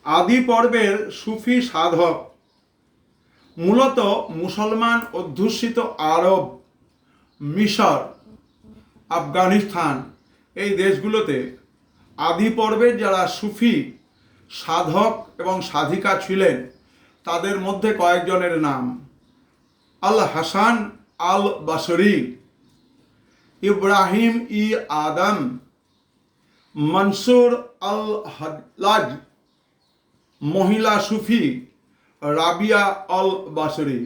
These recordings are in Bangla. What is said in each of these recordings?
আদি পর্বের সুফি সাধক মূলত মুসলমান অধ্যুষিত আরব, মিশর, আফগানিস্তান এই দেশগুলোতে আদি পর্বের যারা সুফি সাধক এবং সাধিকা ছিলেন তাদের মধ্যে কয়েকজনের নাম: আল হাসান আল বসরি, ইব্রাহিম ই আদম, মনসুর আল হাল্লাজ, মহিলা সুফি রাবিয়া আল বসরি।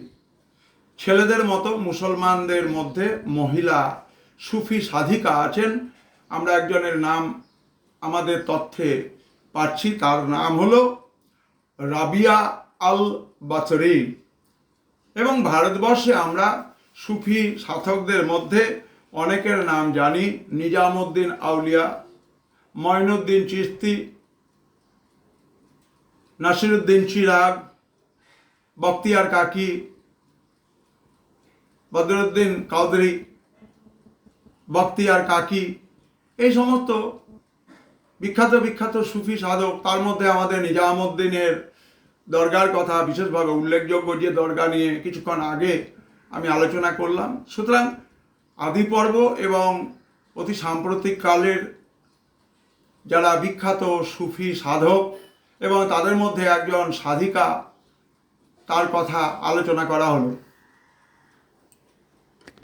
ছেলেদের মতো মুসলমানদের মধ্যে মহিলা সুফি সাধিকা আছেন। আমরা একজনের নাম আমাদের তথ্যে পাচ্ছি, তার নাম হলো রাবিয়া আল বসরি। এবং ভারতবর্ষে আমরা সুফি সাধকদের মধ্যে অনেকের নাম জানি: নিজামুদ্দিন আউলিয়া, মঈনুদ্দিন চিশতি, নাসিরুদ্দিন চিরাগ, বখতিয়ার কাকি, বদরুদ্দিন কাদরি, বখতিয়ার কাকি, এই সমস্ত বিখ্যাত বিখ্যাত সুফি সাধক। তার মধ্যে আমাদের নিজামুদ্দিনের দরগার কথা বিশেষভাবে উল্লেখযোগ্য, যে দরগা নিয়ে কিছুক্ষণ আগে আমি আলোচনা করলাম। সুতরাং আদি পর্ব এবং অতি সাম্প্রতিক কালের যারা বিখ্যাত সুফি সাধক এবং তাদের মধ্যে একজন সাধিকা, তার কথা আলোচনা করা হলো।